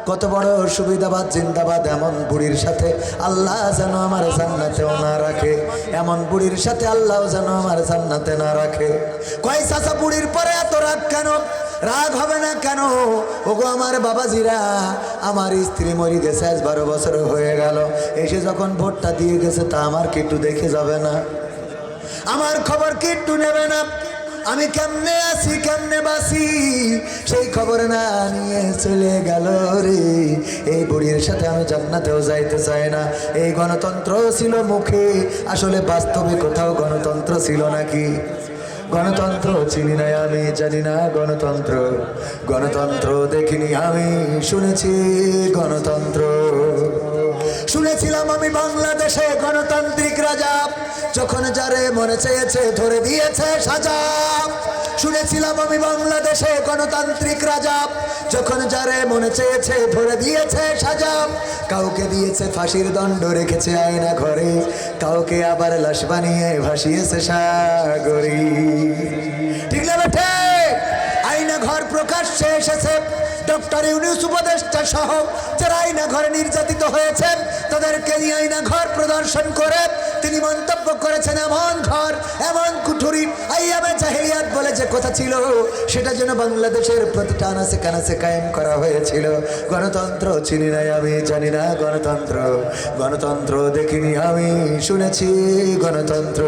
কত বড় সুবিধাবাদ জিন্দাবাদ। এমন বুড়ির সাথে আল্লাহ যেন আমার জান্নাতেও না রাখে, এমন বুড়ির সাথে আল্লাহ যেন আমার জান্নাতে না রাখে। কয় চাচা বুড়ির পরে এত রাগ কেন? রাগ হবে না কেন? ওগো আমার বাবাজিরা, আমার স্ত্রী মরি গেছে আজ 12 বছর হয়ে গেল। এসে যখন ভোটটা দিয়ে গেছে তা আমার কি একটু দেখে যাবে না? আমার খবর কি একটু নেবে না? আমি কেমনে আছি কেমনে বাসি সেই খবর না নিয়ে চলে গেল রে। এই বুড়ির সাথে আমি জান্নাতেও যাইতে চাই না। এই গণতন্ত্র ছিল মুখে, আসলে বাস্তবে কোথাও গণতন্ত্র ছিল নাকি? গণতন্ত্র চিনি না আমি, জানি না গণতন্ত্র। গণতন্ত্র দেখিনি আমি, শুনেছি গণতন্ত্র। শুনেছিলাম আমি বাংলাদেশে গণতান্ত্রিক রাজা, যখন যারে মনে চেয়েছে ধরে দিয়েছে সাজা। শুনেছিলাম আমি বাংলাদেশে গণতান্ত্রিক রাজা, যখন যারে মনে চেয়েছে ধরে দিয়েছে সাজা। কাউকে দিয়েছে ফাঁসির দণ্ড, রেখেছে আয়না ঘরে, কাউকে আবার লাশ বানিয়ে ভাসিয়েছে সাগরে। ঠিক না বেঠে? আয়না ঘর প্রকাশ্যে এসেছে, ডক্টর ইউনূস উপদেষ্টা সহ যারা আয়না ঘরে নির্যাতিত হয়েছেন তাদেরকে নিয়ে আয়না ঘর প্রদর্শন করে তিনি মন্তব্য করেছেন, এমন ঘর এমন কুঠুরি আইয়ামে জাহিলিয়াত বলে যে কথা ছিল সেটা যেন বাংলাদেশের প্রতিটা আনাচে কানাচে কায়েম করা হয়েছিল। গণতন্ত্র চিনি নাই আমি, জানি না গণতন্ত্র। গণতন্ত্র দেখিনি আমি, শুনেছি গণতন্ত্র।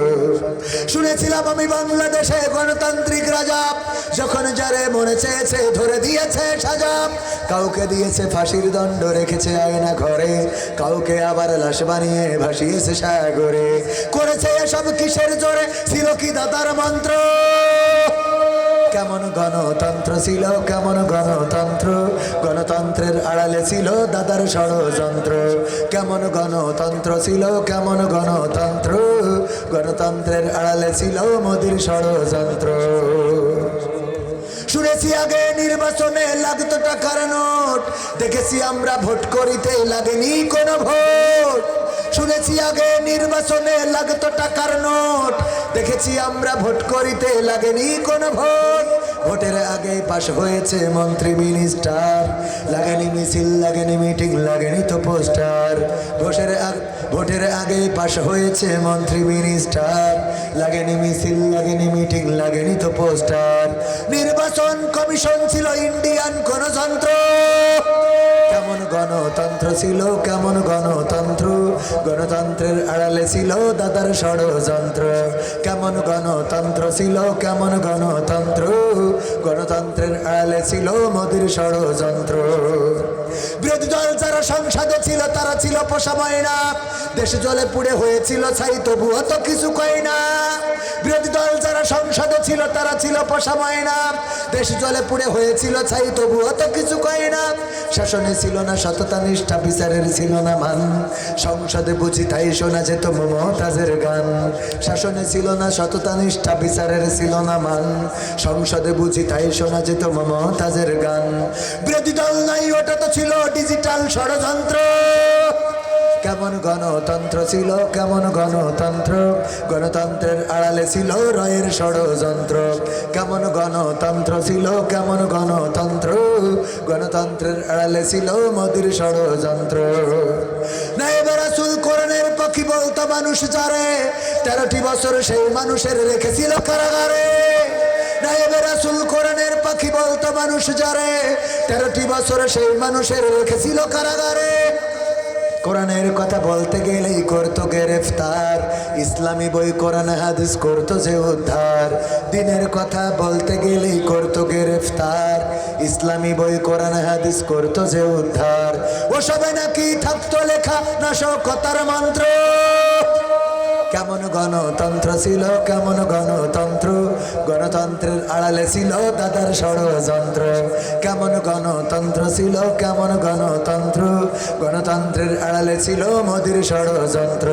শুনেছিলাম আমি বাংলাদেশে গণতান্ত্রিক রাজা, যখন যারে মনে চেয়েছে ধরে দিয়েছে সাজা। কাউকে দিয়েছে ফাঁসির দণ্ড, রেখেছে আয়না ঘরে, কাউকে আবার লাশ বানিয়ে ভাসিয়েছে সাগরে। করেছে এসব কিসের জোরে? ছিল কি দাদার মন্ত্র? কেমন গণতন্ত্র ছিল, কেমন গণতন্ত্র? গণতন্ত্রের আড়ালে ছিল দাদার ষড়যন্ত্র। কেমন গণতন্ত্র ছিল, কেমন গণতন্ত্র? গণতন্ত্রের আড়ালে ছিল মোদির ষড়যন্ত্র। শুনেছি আগে নির্বাচনে লাগতো টাকার নোট, দেখেছি আমরা ভোট করিতে লাগেনি কোনো ভোট। শুনেছি আগে নির্বাচনে লাগতো টাকার নোট, দেখেছি আমরা ভোট করিতে লাগেনি কোনো ভোট। ভোটের আগে পাশ হয়েছে মন্ত্রী মিনিস্টার, লাগেনি মিছিল, লাগেনি মিটিং, লাগেনি তো পোস্টার। ভোটের আগে পাশ হয়েছে মন্ত্রী মিনিস্টার, লাগেনি মিছিল, লাগেনি মিটিং, লাগেনি তো পোস্টার। নির্বাচন কমিশন ছিল ইন্ডিয়ান গণতন্ত্র। কেমন গণতন্ত্র ছিল, কেমন গণতন্ত্র? গণতন্ত্রের আড়ালে ছিল দাদার ষড়যন্ত্র। কেমন গণতন্ত্র ছিল, কেমন গণতন্ত্র? গণতন্ত্রের আড়ালে ছিল মোদির ষড়যন্ত্র। বিরোধী দল যারা সংসদে ছিল তারা ছিল পোষা ময়না, দেশ জলে পুড়ে হয়েছিল ছাই তবুও তো কিছু কয় না। বিরোধী দল যারা সংসদে ছিল তারা ছিল পোষা ময়না, দেশ জলে পুড়ে হয়েছিল ছাই তবুও তো কিছু কয় না। শাসনে ছিল না সততা নিষ্ঠা, বিচারের ছিল না মান, সংসদে বুঝি তাই শোনা যেত মমতাজের গান। শাসনে ছিল না সততা নিষ্ঠা, বিচারের ছিল না মান, সংসদে বুঝি তাই শোনা যেত মমতাজের গান। বিরোধী দল নাই, ওটা তো ছিল ডিজিটাল ষড়যন্ত্র। কেমন গণতন্ত্র ছিল, কেমন গণতন্ত্র? গণতন্ত্রের আড়ালে ছিল রয়ের ষড়যন্ত্র। কেমন গণতন্ত্র ছিল, কেমন গণতন্ত্র? গণতন্ত্রের আড়ালে ছিল মোদির ষড়যন্ত্র। নায়েবে রাসূল কোরআনের পক্ষী বলতো মানুষ যারে, 13টি বছর সেই মানুষের রেখেছিল কারাগারে। নায়েবে রাসূল কোরআনের পাখি বলতো মানুষ যারে, 13টি বছর সেই মানুষের রেখেছিল কারাগারে। কোরআনের কথা বলতে গেলেই করতো গ্রেফতার, ইসলামী বই কোরআন হাদিস করতো যে উদ্ধার। দিনের কথা বলতে গেলেই করতো গ্রেফতার, ইসলামী বই কোরআন হাদিস করতো যে উদ্ধার। ওসবে নাকি থাকতো লেখা নাশকতার মন্ত্র। কেমন গণতন্ত্র ছিল, কেমন গণতন্ত্র? গণতন্ত্রের আড়ালে ছিল দাদার ষড়যন্ত্র। কেমন গণতন্ত্র ছিল, কেমন গণতন্ত্র? গণতন্ত্রের আড়ালে ছিল মোদির ষড়যন্ত্র।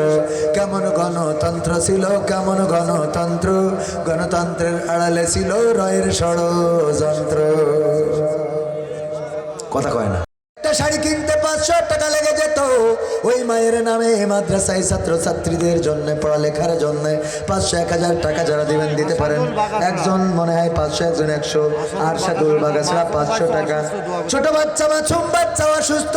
কেমন গণতন্ত্র ছিল, কেমন গণতন্ত্র? গণতন্ত্রের আড়ালে ছিল রয়ের ষড়যন্ত্র। কথা কয় না। শাড়ি কিনতে 500 টাকা লেগে যেত, ওই মায়ের নামে মাদ্রাসায় ছাত্রছাত্রীদের জন্য পড়ালেখার জন্য 500-1000 টাকা যারা দিবেন দিতে পারেন। একজন মনে হয় 500, একজন 100, আর সাদুল বাগাছড়া 500 টাকা। ছোট বাচ্চা মাসুম বাচ্চা অসুস্থ,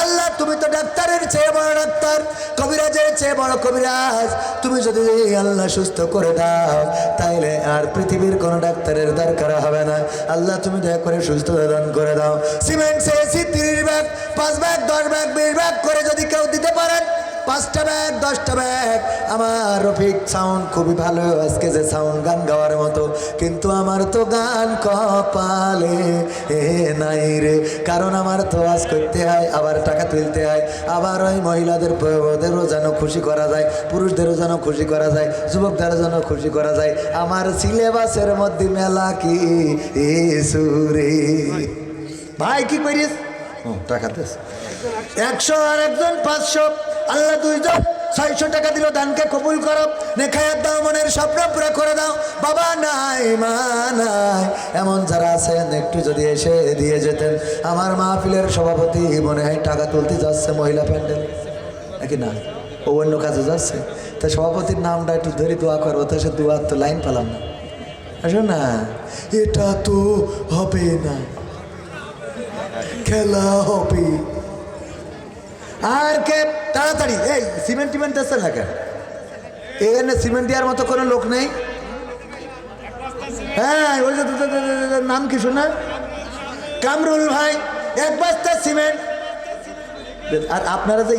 আল্লাহ তুমি তো ডাক্তারের চেয়ে বড় ডাক্তার, কবিরাজের চেয়ে বড় কবিরাজ, তুমি যদি আল্লাহ সুস্থ করে দাও তাইলে আর পৃথিবীর কোনো ডাক্তারের দরকার হবে না। আল্লাহ তুমি দয়া করে সুস্থতা দান করে দাও। সিমেন্ট চেয়েছি 30 ব্যাগ, 5 ব্যাগ, 10 ব্যাগ, 20 ব্যাগ করে যদি কেউ দিতে পারেন, 5টা ব্যাগ, 10টা ব্যাগ। আমার রফিক সাউন্ড খুবই ভালো আজকে, যে সাউন্ড গান গাওয়ার মতো, কিন্তু আমার তো গান কপালে নাই রে, কারণ আমার তো আজ করতে হয়, আবার টাকা তুলতে হয়, আবার ওই মহিলাদেরও যেন খুশি করা যায়, পুরুষদেরও যেন খুশি করা যায়, যুবকদেরও যেন খুশি করা যায়। আমার সিলেবাসের মধ্যে মেলা কি সুরে। ভাই কি করিস? টাকা দিস 100 আর একজন 500, আল্লাহ 2 জন 600 টাকা দিল, দানকে কবুল করো, নেখায়াত দাও, মনের স্বপ্ন পুরো করে দাও। বাবা নাই মা নাই এমন যারা আছেন একটু যদি এসে দিয়ে যেতেন। আমার মাহফিলের সভাপতি মনে হয় টাকা তুলতে যাচ্ছে মহিলা প্যান্ডেল নাকি না, ও অন্য কাজে যাচ্ছে, তা সভাপতির নামটা একটু ধরে দোয়া করবো, তো সে দোয়ার তো লাইন পেলাম না। আসো না, এটা তো হবে না, খেলা হবে। আর কে তাড়াতাড়ি এই সিমেন্ট আসছে না কেন? এখানে সিমেন্ট দেওয়ার মতো কোনো লোক নেই। হ্যাঁ, ওই যে নাম কি শোনা, কামরুল ভাই, 1 বস্তা সিমেন্ট। আর আপনারা যে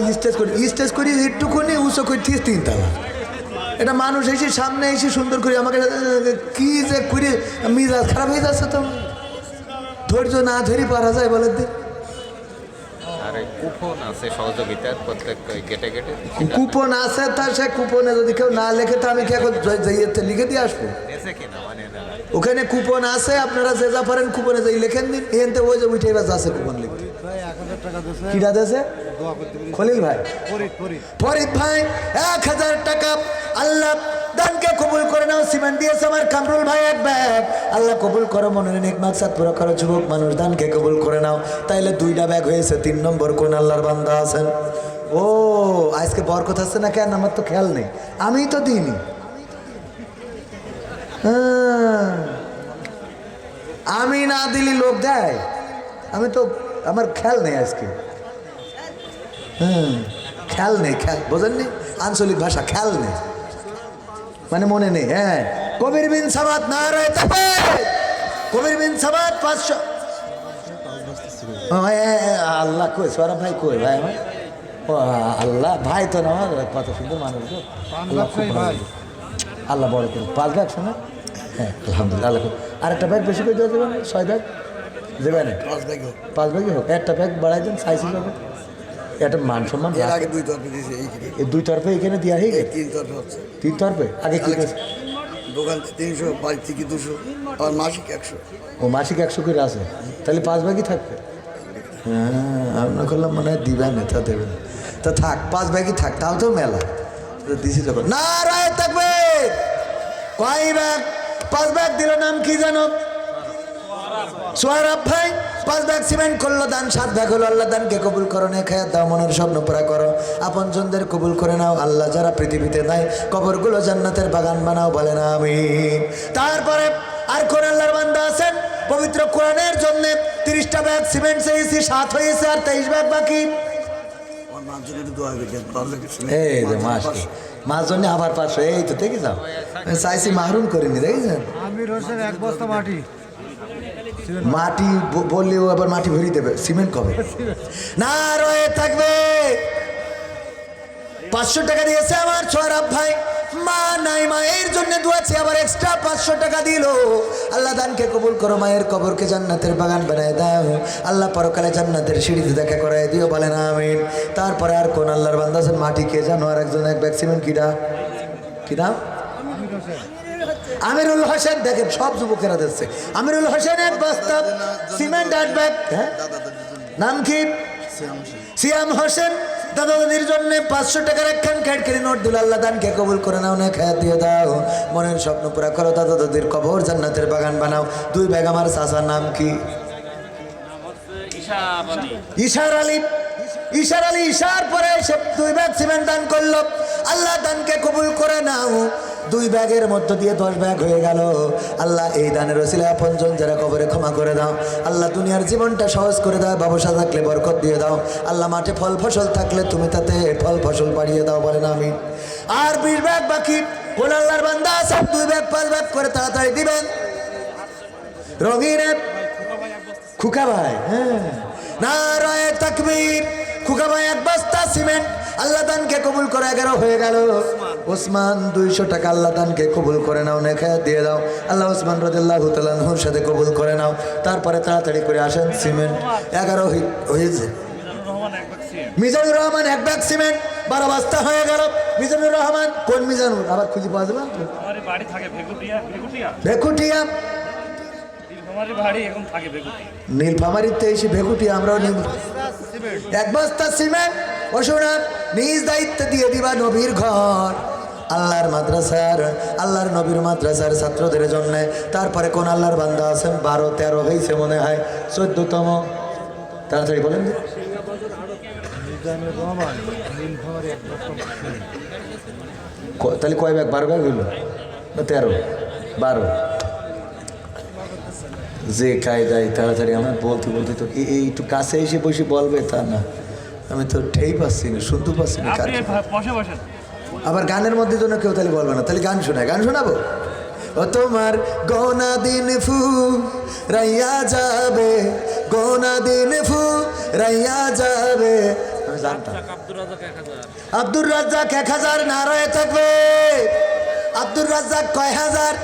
স্টেজ করি একটুখানি উঁচু করে 3 তলা, এটা মানুষ এসে সামনে এসে সুন্দর করে আমাকে কি যে করে মিজাজ খারাপ হয়ে যাচ্ছে। তো ধৈর্য না ধরি পারা যায় বলেন দিন। কুপন আছে সহযোগিতার প্রত্যেক গেটে গেটে, কুপন আছে, তা সে কুপনে যদি কেউ না লেখে তো আমি কি এখন লিখে দিয়ে আসবো? ওখানে কুপন আছে, আপনারা যে যা পারেন কুপনে যাই লেখেন দিন। এখান ওই যে উঠে এবার যাচ্ছে কুপন লিখতে। কিটা দেশে খলিল ভাই, ফরিদ ভাই 1000 টাকা, আল্লাহ দানকে কবুল করে নাও। সিমেন্ট দিয়েছে আমার কামরুল ভাই 1 ব্যাগ, আল্লাহ কবুল করো, মনের নেক মাকসাদ পুরো করো। যুবক মানুষ দানকে কবুল করে নাও, তাইলে 2টা ব্যাগ হয়েছে। 3 নম্বর কোন আল্লাহর বান্দা আছেন? ও আজকে বরকত আছে না কেন? আমার তো খেয়াল নেই, আমি তো দিইনি। আমি না দিলি লোক দেয়, আমি তো আমার খেয়াল নেই আজকে। খেয়াল নেই, খেয়াল বোঝেননি, আঞ্চলিক ভাষা খেয়াল নেই মানে মনে নেই। হ্যাঁ, কবির বিন সামাদ না রয়ে থাকে, কবির বিন সামাদ 500। আল্লাহ কই সৌরভ ভাই কই ভাই আমার? ও আল্লাহ ভাই তো না, আমার কত সুন্দর মানুষ গো। আল্লাহ বড় করুন। 5 ব্যাগ শোনা? হ্যাঁ আলহামদুলিল্লাহ। আল্লাহ আরেকটা ব্যাগ বেশি করে দিয়ে দেবেন, 6 ব্যাগ দেবেন। 5 ব্যাগই হোক, একটা ব্যাগ বাড়াই দেন, সাইজ হবে একটা মান সম্মান। এই 2 তরফে এখানে দিয়া হয়ে গেছে, 3 তরফে আগে কি দোকান 300, বাড়ি থেকে 200, আর মাসিক 100। ও মাসিক 100 করে আছে, তাহলে 5 ব্যাগই থাকবে। হ্যাঁ আমরা করলাম মনে হয় দিবেন, তা দেবেন, তা থাক 5 ব্যাগই থাক, তাও তো মেলা দিছি যখন। না রায় থাকবে কয় ব্যাগ? 5 ব্যাগ দিল, নাম কি জানো? সোহরাব ভাই 5 ব্যাগ সিমেন্ট করলো, দান 7 ব্যাগ হলো। আল্লাহ দানকে কবুল করো, নেখায়াত দাও, মনের স্বপ্ন পুরা করো, আপনজনদের কবুল করে নাও। আল্লাহ যারা পৃথিবীতে নাই কবরগুলো জান্নাতের বাগান বানাও, বলেন আমিন। তারপরে আর কোন আল্লাহর বান্দা আছেন পবিত্র কোরআনের জন্য? 30টা ব্যাগ সিমেন্ট চেয়েছি, 7 হয়েছে, আর 23 ব্যাগ বাকি। এই যে মাস জন্য আবার 500, এই তো দেখে যাও, চাইছি মাহরুম করিনি, দেখেছেন? আমির হোসেন 1 বস্তা মাটি বললেও আবার মাটি ভরিয়ে দেবে, সিমেন্ট কবে? না রয়ে থাকবে। 500 টাকা দিয়েছে আমার সোহরাব ভাই, মা নাই, মায়ের জন্য দোয়াছে, আবার এক্সট্রা 500 টাকা দিল। আল্লাহ দানকে কবুল করো, মায়ের কবরকে জান্নাতের বাগান বানায় দাও। আল্লাহ পরকালে জান্নাতের সিঁড়িতে দেখা করায় দিও, বলেন আমিন। তারপরে আর কোন আল্লাহর বান্দা আছেন? মাটি কে জানো? আর একজন 1 ব্যাগ সিমেন্ট, কি নাম? আমিরুল হোসেন। দেখেন সব যুবকেরা দিচ্ছে। আমিরুল হোসেন 1 বস্তা সিমেন্ট, 8 ব্যাগ। হ্যাঁ নাম কি? সিয়াম হোসেন। দাদা দাদির জন্য 500 টাকার একখান ক্যাডকেরি নোট দিল। আল্লাহ দানকে কবুল করে নাও, না খায়া দিয়ে দাও, মনের স্বপ্ন পুরা করো, দাদা দাদির কবর জান্নাতের বাগান বানাও। 2 ব্যাগ আমার চাচার নাম কি? ঈশার আলী ঈশার পরে সে 2 ব্যাগ সিমেন্ট দান করলো। আল্লাহ দানকে কবুল করে নাও। 2 ব্যাগের মধ্য দিয়ে 10 ব্যাগ হয়ে গেল। আল্লাহ এই দানের ওসিলায় আপনজন যারা কবরে ক্ষমা করে দাও। আল্লাহ দুনিয়ার জীবনটা সহজ করে দাও। ব্যবসা থাকলে বরকত দিয়ে দাও। আল্লাহ মাঠে ফল ফসল থাকলে তুমি তাতে ফল ফসল বাড়িয়ে দাও, বলেন আমিন। আর 20 ব্যাগ বাকি। কোন আল্লাহর বান্দা সব 2 ব্যাগ 5 ব্যাগ করে তাড়াতাড়ি দিবেন। রঙিনে খুকা ভাই, হ্যাঁ, নারায়ে তাকবীর। খুকা ভাই 1 বস্তা সিমেন্ট আল্লাহ দানকে কবুল করে 11 হয়ে গেল। ওসমান 200 টাকা আল্লাহ দানকে কবুল করে নাও, নেখায়াত দিয়ে দাও। আল্লাহ ওসমান রাদিয়াল্লাহু তাআলা আনহুর সাথে কবুল করে নাও। তারপরে তাড়াতাড়ি করে আসেন, সিমেন্ট 11 হয়েছে। মিজানুর রহমান 1 ব্যাগ সিমেন্ট 12 বস্তা হয়ে গেল। মিজানুর রহমান কোন মিজানুর আবার খুঁজে পাওয়া যাবে? আমার বাড়ি থাকে ভেকুটিয়া ভেকুটিয়া আমার বাড়ি এখন থাকে ভেকুটিয়া। নীলফামারীতে এসে ভেকুটিয়া আমরাও 1 বস্তা সিমেন্ট ও শোনা নিজ দায়িত্বে দিয়ে দিবা নবীর ঘর, আল্লাহর মাদ্রাসার, আল্লাহর নবীর মাদ্রাসার ছাত্রদের জন্য। তারপরে কোন আল্লাহর বান্দা আছেন? 12-13 হয়েছে মনে হয়, 14তম। তাড়াতাড়ি বলেন। তাহলে কয় ব্যাগ? 12 ব্যাগ হইল না 13? 12। যে কায়দায় তাড়াতাড়ি আমার বলতে বলতে তো এই একটু কাছে এসে বসে বলবে তা না, আমি তো ঠেই পাচ্ছি না, শুনতে পাচ্ছি না। আবার গানের মধ্যে জন্য কেউ তাহলে বলবে না, তাহলে গান শোনায়, গান শোনাবো। ও তোমার গোনা দিন ফু রাইয়া যাবে, গোনা দিন ফু রাইয়া যাবে। আমি জানতাম আব্দুর রাজ্জাক 1000 নারায়ে থাকবে। আব্দুর রাজ্জাক কয় হাজার?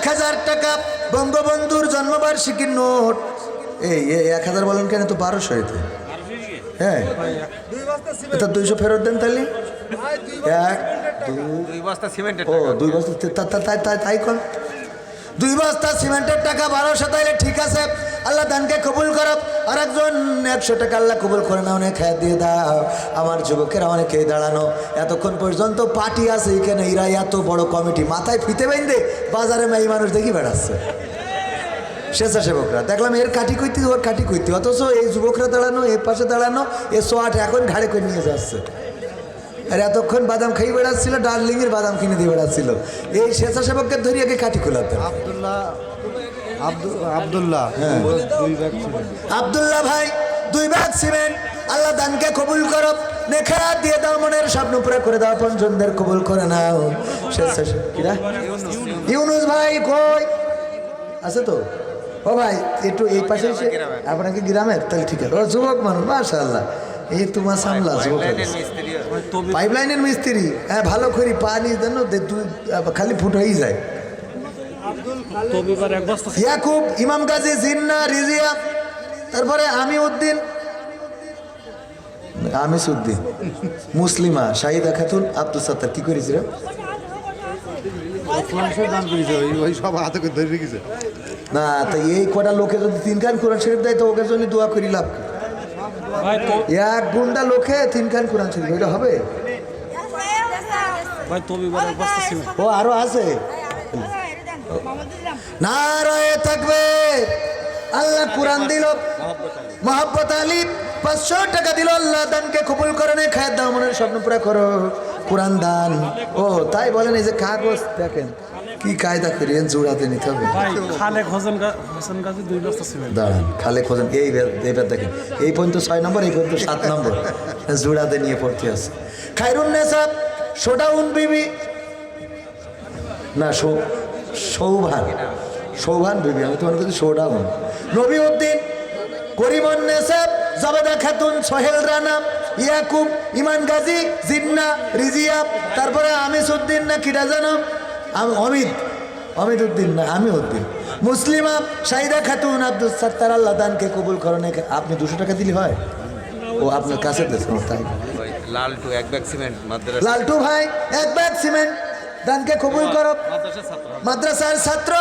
1000 টাকা বঙ্গবন্ধুর জন্মবার্ষিকীর নোট। এই 1000 বলেন কেন? তো 1200 হইতে। হ্যাঁ, এটা 200 ফেরত দেন তাহলে। 2 বস্তা সিমেন্টের ও 2 বস্তা তাই কোন 2 বস্তা সিমেন্টের টাকা 1200, তাইলে ঠিক আছে। আল্লাহ দানকে কবুল করো। আর একজন 100 টাকা আল্লাহ কবুল করে না, অনেক খেয়ে দিয়ে দাও। আমার যুবকেরা অনেকেই দাঁড়ানো এতক্ষণ পর্যন্ত পার্টি আছে এখানে, এরা এত বড় কমিটি মাথায় ফিতে বেঁধে বাজারে মেয়ে মানুষ দেখি বেড়াচ্ছে। স্বেচ্ছাসেবকরা দেখলাম এর কাটি কইতে ওর কাটি কইতে, অথচ এই যুবকরা দাঁড়ানো, এর পাশে দাঁড়ানো, এ 108 এখন ঘাড়ে করে নিয়ে যাচ্ছে। আর এতক্ষণ বাদাম খাই বেড়াচ্ছিল, ডার্লিংয়ের বাদাম কিনে দিয়ে বেড়াচ্ছিল। এই স্বেচ্ছাসেবককে ধরিয়ে আগে কাটি খোলাতে। আব্দুল্লাহ হ্যাঁ। 2 ব্যাগ সিমেন্ট। আব্দুল্লাহ ভাই 2 ব্যাগ সিমেন্ট আল্লাহ দানকে কবুল করো, নেখায়াত দিয়ে দাও, মনের স্বপ্ন পুরো করে দাও, পঞ্চমদের কবুল করে নাও। কিরা ইউনুস ভাই কই আছে তো? ও ভাই একটু এই পাশে এসে, আপনাকে গ্রামের? তাহলে ঠিক আছে। ও যুবক মানুষ, মাশাআল্লাহ। এই তোমার সামলা যুবক, পাইপলাইনের মিস্ত্রি। হ্যাঁ, ভালো করি পানি দেন, খালি ফুট হয়েই যায়। ইয়াকুব, ইমাম গাজী, জিন্না, রিজিয়া, তারপরে আমিউদ্দিন, আমিসউদ্দিন, মুসলিমা, শাহিদা খাতুন, আব্দুল সাত্তার। কি করেছিল? দান করেছে, ওই সব হাতে করে ধরে রেখেছে। না, তো এই কটা লোকে যদি 3 খান কোরআন শরীফ দেয় তো ওকে জন্য দোয়া করি লাভ কি? 1 গুন্ডা লোকে 3 খান কোরআন শরীফ, এটা হবে? ও আরো আছে। নারায়ে তাকবীর। আল্লাহ কোরআন দিল, মোহাম্মদ আলী 500 টাকা দিল। আল্লাহ দানকে কবুল করে নে, খায় দাও, মনের স্বপ্ন পুরা করো। কোরআন দান। ও তাই বলেন, এই যে কাগজ দেখেন কি কায়দা করিয়েন, জোড়াতে নিতে হবে। দাঁড়ান, খালেক হোসেন এইবার দেখেন, এই পর্যন্ত 6 নম্বর, এই পর্যন্ত 7 নম্বর জোড়াতে নিয়ে পড়তে আছে। খায়রুন্নেসা সোডাউন বিবি, না সৌভান বিবি, আমি তোমার কাছে সোডাউন। নবীউদ্দিন, করিমুন্নেসা, জাবেদা খাতুন, সোহেল রানা, ইয়াকুব, ইমান গাজী, জিন্না, রিজিয়া, তারপরে আমিসউদ্দিন না কিটা জানো, অমিত উদ্দিন না আমিউদ্দিন, মুসলিমা, শাহিদা খাতুন, আব্দুল সাত্তার। আল্লাহ দানকে কবুল করেন। আপনি 200 টাকা দিলে হয়? ও আপনার কাছে দিয়েছেন তাই? লালটু 1 ব্যাগ সিমেন্ট মাদ্রাসা। লালটু ভাই 1 ব্যাগ সিমেন্ট দানকে কবুল করো। মাদ্রাসার ছাত্র,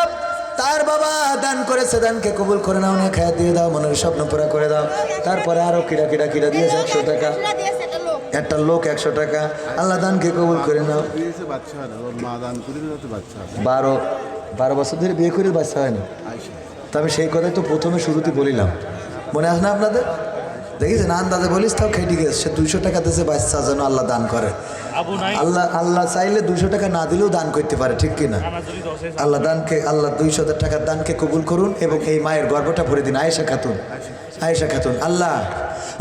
তার বাবা দান করেছে, দানকে কবুল করে নাও, না খায় দিয়ে দাও, মনের স্বপ্ন পুরা করে দাও। তারপরে আরো কিরা দিয়েছে 100 টাকা, একটা লোক 100 টাকা। আল্লাহ দানকে কবুল করে নাও। 12 বছর ধরে বিয়ে করে বাচ্চা হয় না, তবে সেই কথাই তো প্রথমে শুরুতে বলিলাম, মনে আছে না আপনাদের? দেখেছেন আন্দাজে বলিস তাও খেটে গেছে, সে 200 টাকা দিয়েছে বাচ্চা যেন আল্লাহ দান করে। আবু নাই আল্লাহ চাইলে 200 টাকা না দিলেও দান করতে পারে, ঠিক কিনা? নানা যদি 10 আল্লাহ 200 টাকার দানকে কবুল করুন এবং এই মায়ের গর্ভটা ভরে দিন। আয়েশা খাতুন আল্লাহ,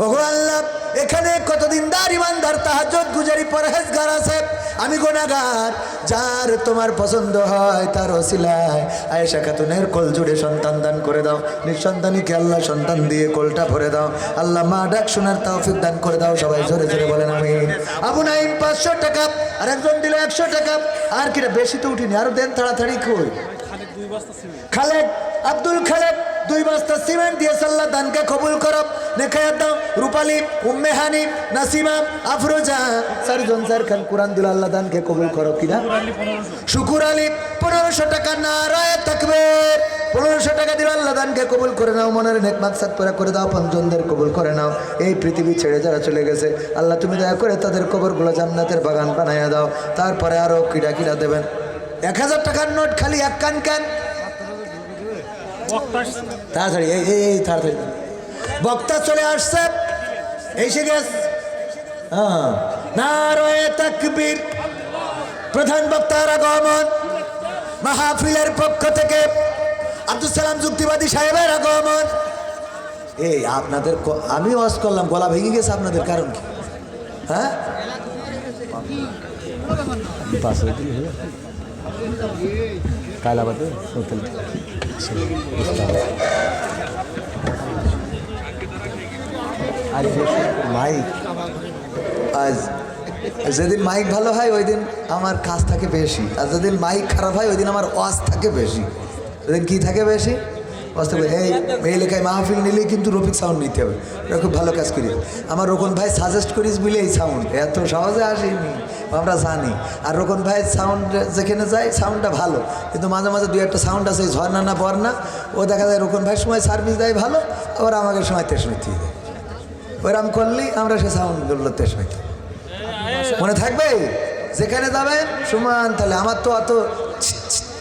ওগো আল্লাহ, এখানে কতদিন দার ইমানদার তাহাজ্জুদ গুজারি পরহেজগার আছে, আমি গুনাহগার, যার তোমার পছন্দ হয় তার ওসিলায় আয়েশা খাতুনের কোল জুড়ে সন্তান দান করে দাও। নিঃসন্তানীকে আল্লাহ সন্তান দিয়ে কোলটা ভরে দাও। আল্লাহ মা ডাক শোনার তৌফিক দান করে দাও। সবাই জোরে জোরে বলেন আমিন। আবু নাইম 500 টাকা, আর একজন দিল 100 টাকা। আর কিটা বেশি তো উঠিনি, আরো দেন তাড়াতাড়ি। কই খালেদ, আব্দুল খালেদ 2 বস্তা সিমেন্ট দিয়ে আল্লাহ দানকে কবুল করো। নেখায়াত দাও। রূপালী, উম্মে হানি, নাসিমা, আফরোজা 4 জন 4 খান কোরআন দিল, আল্লাহ দানকে কবুল করো। কিনা শুকুর আলী 1500 টাকা, নারায়ে তাকবীর 1500 টাকা দিল, আল্লাহ দানকে কবুল করে নাও। মনের নেক মাকসাদ পুরা করে দাও। 5 জনদের কবুল করে নাও। এই পৃথিবী ছেড়ে যারা চলে গেছে আল্লাহ তুমি দয়া করে তাদের কবরগুলো জান্নাতের বাগান বানাইয়া দাও। তারপরে আরো কিরা দেবেন। 1000 টাকার নোট খালি এক কান কান। তাড়াতাড়ি এই তাড়াতাড়ি, বক্তা চলে আসছে, এসে গেছে। হ্যাঁ, নারায়ে তাকবীর। প্রধান বক্তার আগমন। মাহফিলের পক্ষ থেকে আব্দুল সালাম যুক্তিবাদী সাহেবের আগমন। এই আপনাদের আমি ওয়াজ করলাম, গলা ভেঙে গেছে আপনাদের, কারণ কি? হ্যাঁ, কালাবাদে মাইক, আজ যেদিন মাইক ভালো হয় ওই দিন আমার কাজ থাকে বেশি, আর যেদিন মাইক খারাপ হয় ওই দিন আমার ওয়াজ থাকে বেশি। ওই কি থাকে বেশি? ওয়াজ থাকে। এই লেখায় মাহফিল নিলেই কিন্তু রফিক সাউন্ড নিতে হবে, এটা খুব ভালো কাজ করিস। আমার রোকন ভাই সাজেস্ট করিস বলে এই সাউন্ড এত সহজে আসেনি, আমরা জানি। আর রোকন ভাই সাউন্ড যেখানে যায় সাউন্ডটা ভালো, কিন্তু মাঝে মাঝে 2-1টা সাউন্ড আছে, ঝর্ণা না বর্ণা, ও দেখা যায় রোকন ভাইয়ের সময় সার্ভিস দেয় ভালো, আবার আমাকে সময় তেসমিতি দেয়। ওইরকম করলেই আমরা সে সাউন্ডগুলো তেসমিতি। মনে থাকবে যেখানে যাবেন সমান, তাহলে আমার তো অত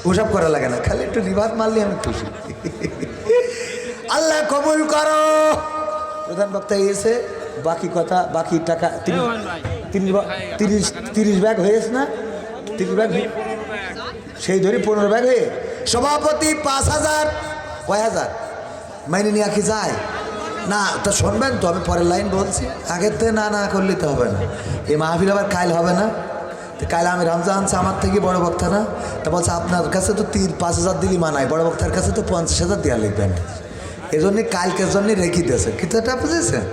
ওসব করা লাগে না, খালি একটু রিভার মারলে আমি খুশি। আল্লাহ কবুল করো। প্রধান বক্তা এসে বাকি কথা, বাকি টাকা 30 ব্যাগ হয়েছে না? 30 ব্যাগ সেই ধরি 15 ব্যাগ হয়ে সভাপতি 5000, কয় হাজার মাইনে নিয়ে কি যায় না? তো শুনবেন তো, আমি পরের লাইন বলছি, আগের থেকে না করলে তো হবে না। এই মাহফিল আবার কাল হবে না, তো কাল আমি রমজান আনছি, আমার থেকে বড় বক্তা না, তা বলছে আপনার কাছে তো 5,000 দিলি মানায়, বড় বক্তার কাছে তো 50,000 দেওয়া লিখবেন। এই জন্যই কালকের জন্যই রেখে দিয়েছে, কিন্তু এটা বুঝেছেন?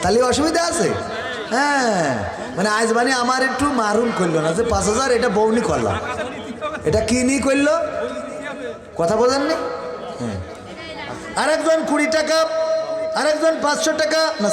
তাহলে অসুবিধা আছে। হ্যাঁ, মানে আজ মানে আমার একটু মারুন করলো না যে 5,000 এটা বউনি করলাম, এটা কি নিয়ে করলো, কথা বোঝেননি? হ্যাঁ, আরেকজন 20 টাকা, আরেকজন 500 টাকা না।